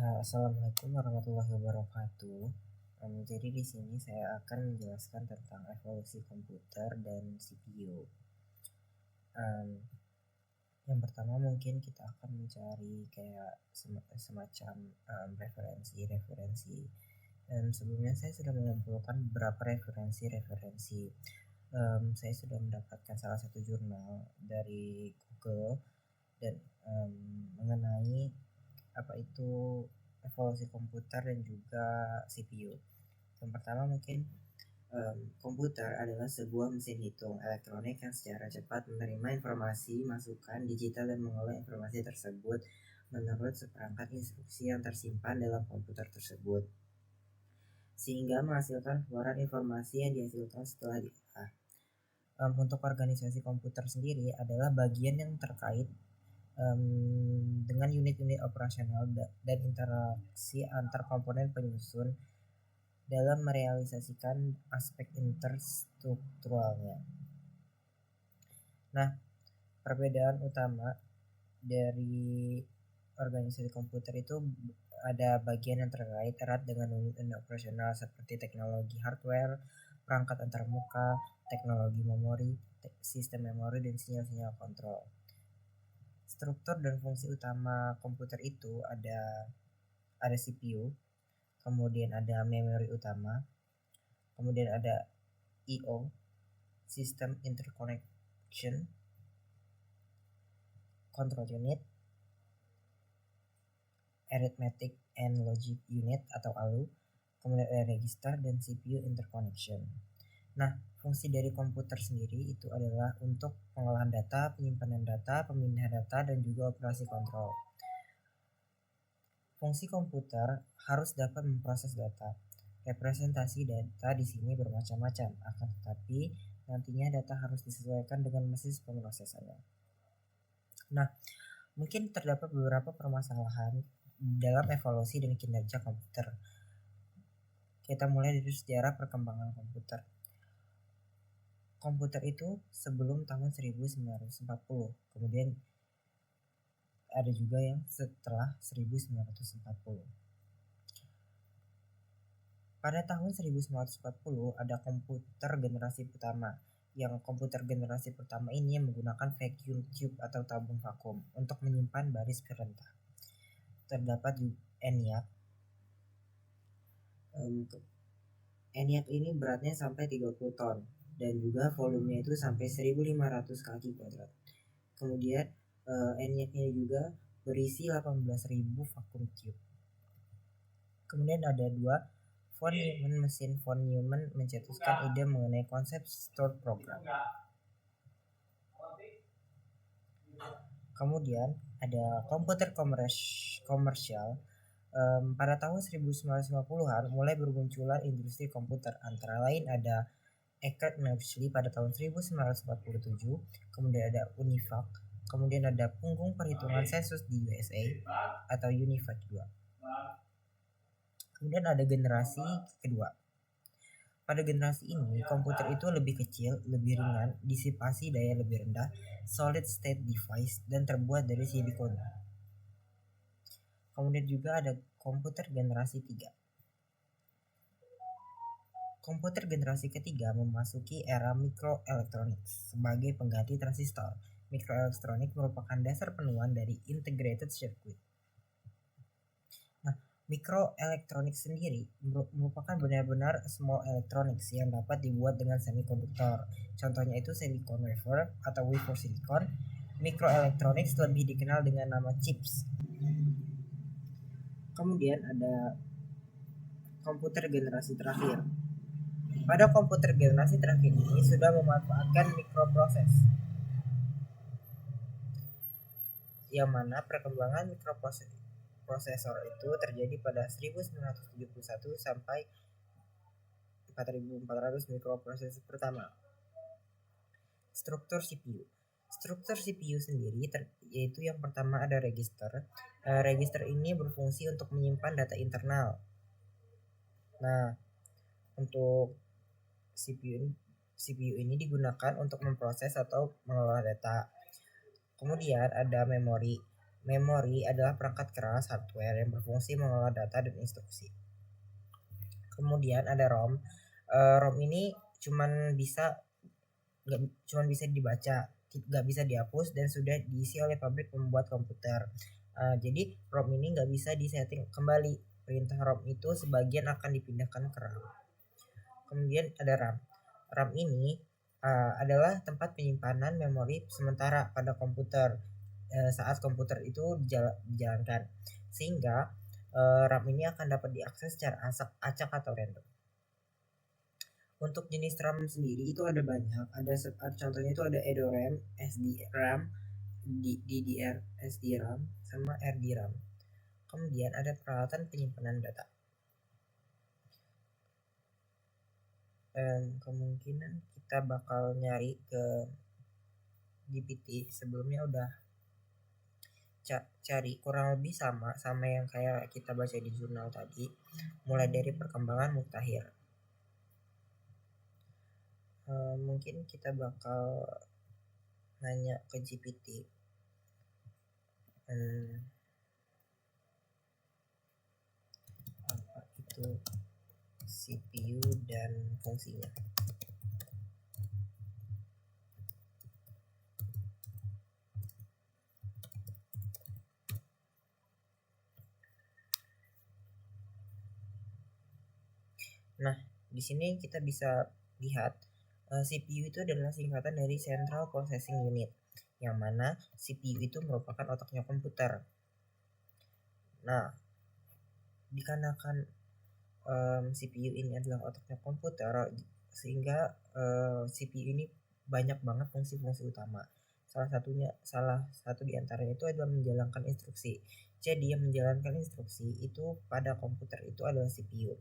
Assalamualaikum warahmatullahi wabarakatuh. Jadi di sini saya akan menjelaskan tentang evolusi komputer dan CPU. Yang pertama mungkin kita akan mencari kayak semacam referensi. Dan sebelumnya saya sudah mengumpulkan beberapa referensi. Saya sudah mendapatkan salah satu jurnal dari Google dan mengenai apa itu evolusi komputer dan juga CPU. Yang pertama mungkin komputer adalah sebuah mesin hitung elektronik yang secara cepat menerima informasi, masukan digital dan mengolah informasi tersebut menurut seperangkat instruksi yang tersimpan dalam komputer tersebut, sehingga menghasilkan keluaran informasi yang dihasilkan setelah diolah. Untuk organisasi komputer sendiri adalah bagian yang terkait dengan unit-unit operasional dan interaksi antar komponen penyusun dalam merealisasikan aspek interstrukturalnya. Nah, perbedaan utama dari organisasi komputer itu ada bagian yang terkait erat dengan unit-unit operasional seperti teknologi hardware, perangkat antarmuka, teknologi memori, sistem memori, dan sinyal-sinyal kontrol. Struktur dan fungsi utama komputer itu ada CPU, kemudian ada memori utama, kemudian ada I/O, System Interconnection, Control Unit, Arithmetic and Logic Unit atau ALU, kemudian ada register dan CPU Interconnection. Nah, fungsi dari komputer sendiri itu adalah untuk pengolahan data, penyimpanan data, pemindahan data, dan juga operasi kontrol. Fungsi komputer harus dapat memproses data. Representasi data di sini bermacam-macam, akan tetapi nantinya data harus disesuaikan dengan mesin pemrosesannya. Nah, mungkin terdapat beberapa permasalahan dalam evolusi dan kinerja komputer. Kita mulai dari sejarah perkembangan komputer. Komputer itu sebelum tahun 1940, kemudian ada juga yang setelah 1940. Pada tahun 1940 ada komputer generasi pertama. Yang komputer generasi pertama ini menggunakan vacuum tube atau tabung vakum untuk menyimpan baris perintah. Terdapat juga ENIAC. ENIAC ini beratnya sampai 30 ton dan juga volumenya itu sampai 1500 kaki kuadrat. Kemudian ENIAC ini juga berisi 18.000 vacuum tube. Kemudian ada dua von Neumann. Mesin von Neumann mencetuskan ide mengenai konsep stored program. Kemudian ada komputer komersial. Pada tahun 1950-an mulai bermunculan industri komputer, antara lain ada Eckert Knoxley pada tahun 1947, kemudian ada UNIVAC, kemudian ada punggung perhitungan sensus di USA atau UNIVAC 2. Kemudian ada generasi kedua. Pada generasi ini, komputer itu lebih kecil, lebih ringan, disipasi daya lebih rendah, solid state device, dan terbuat dari silikon. Kemudian juga ada komputer generasi 3. Komputer generasi ketiga memasuki era mikroelektronik sebagai pengganti transistor. Mikroelektronik merupakan dasar penuhan dari integrated circuit. Nah, mikroelektronik sendiri merupakan benar-benar small electronics yang dapat dibuat dengan semikonduktor. Contohnya itu silicon wafer atau wafer silicon. Mikroelektronik lebih dikenal dengan nama chips. Kemudian ada komputer generasi terakhir. Pada komputer generasi terakhir ini sudah memanfaatkan mikroproses, yang mana perkembangan mikroprosesor itu terjadi pada 1971 sampai 4400 mikroprosesor pertama. Struktur CPU. Struktur CPU sendiri yaitu yang pertama ada register. Register ini berfungsi untuk menyimpan data internal. Nah, untuk CPU ini digunakan untuk memproses atau mengolah data. Kemudian ada memori. Memori adalah perangkat keras hardware yang berfungsi mengelola data dan instruksi. Kemudian ada ROM. ROM ini cuman bisa dibaca, nggak bisa dihapus dan sudah diisi oleh pabrik pembuat komputer. Jadi ROM ini nggak bisa disetting kembali. Perintah ROM itu sebagian akan dipindahkan ke RAM. Kemudian ada RAM. RAM ini adalah tempat penyimpanan memori sementara pada komputer saat komputer itu dijalankan, sehingga RAM ini akan dapat diakses secara acak atau random. Untuk jenis RAM sendiri itu ada banyak. Ada contohnya itu ada EDORAM, SDRAM, DDR, SDRAM, sama RDRAM. Kemudian ada peralatan penyimpanan data. Kemungkinan kita bakal nyari ke GPT. Sebelumnya udah cari kurang lebih sama yang kayak kita baca di jurnal tadi, mulai dari perkembangan mutakhir. Mungkin kita bakal nanya ke GPT apa itu CPU dan fungsinya. Nah, di sini kita bisa lihat CPU itu adalah singkatan dari Central Processing Unit, yang mana CPU itu merupakan otaknya komputer. Nah, dikarenakan CPU ini adalah otaknya komputer, sehingga CPU ini banyak banget fungsi-fungsi utama. Salah satu diantaranya itu adalah menjalankan instruksi. Jadi yang menjalankan instruksi itu pada komputer itu adalah CPU.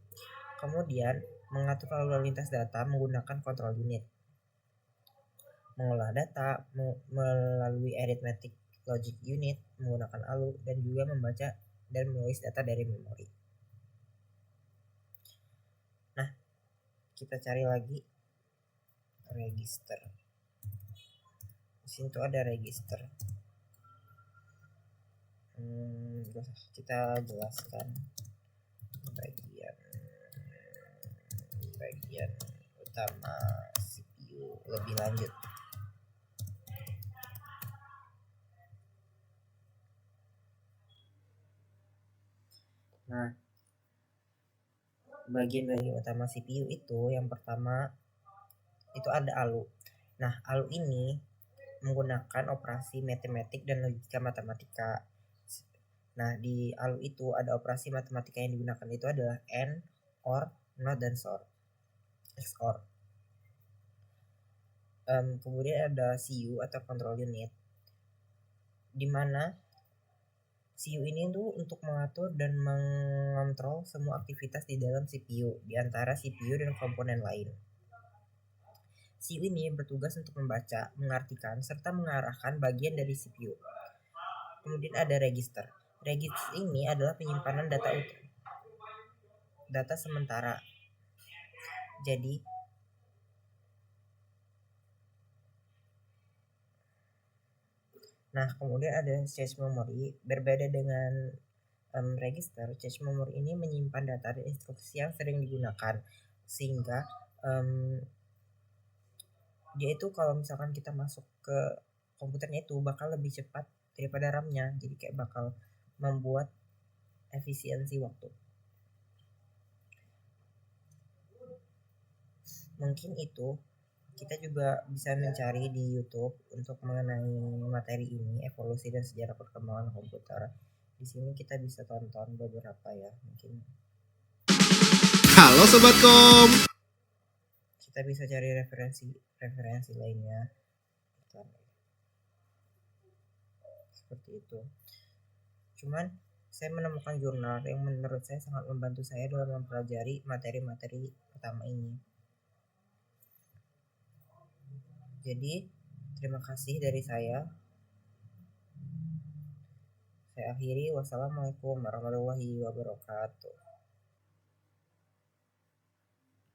Kemudian mengatur lalu lintas data menggunakan control unit, mengolah data melalui arithmetic logic unit menggunakan ALU, dan juga membaca dan menulis data dari memori. Nah, kita cari lagi register. Di sini tuh ada register. Kita jelaskan bagian utama CPU lebih lanjut. Nah, bagian utama CPU itu yang pertama itu ada ALU. Nah, ALU ini menggunakan operasi matematik dan logika matematika. Nah, di ALU itu ada operasi matematika yang digunakan itu adalah AND, OR, NOT, dan XOR. Kemudian ada CU atau control unit, di mana CU ini tuh untuk mengatur dan mengontrol semua aktivitas di dalam CPU di antara CPU dan komponen lain. CU ini bertugas untuk membaca, mengartikan, serta mengarahkan bagian dari CPU. Kemudian ada register. Register ini adalah penyimpanan data sementara. Jadi kemudian ada cache memory. Berbeda dengan register, cache memory ini menyimpan data dan instruksi yang sering digunakan, sehingga dia itu kalau misalkan kita masuk ke komputernya itu bakal lebih cepat daripada RAM-nya, jadi kayak bakal membuat efisiensi waktu. Mungkin itu kita juga bisa mencari di YouTube untuk mengenai materi ini, evolusi dan sejarah perkembangan komputer. Di sini kita bisa tonton beberapa ya, mungkin. Halo Sobat Kom. Kita bisa cari referensi lainnya. Seperti itu. Cuman saya menemukan jurnal yang menurut saya sangat membantu saya dalam mempelajari materi-materi pertama ini. Jadi, terima kasih dari saya. Saya akhiri. Wassalamualaikum warahmatullahi wabarakatuh.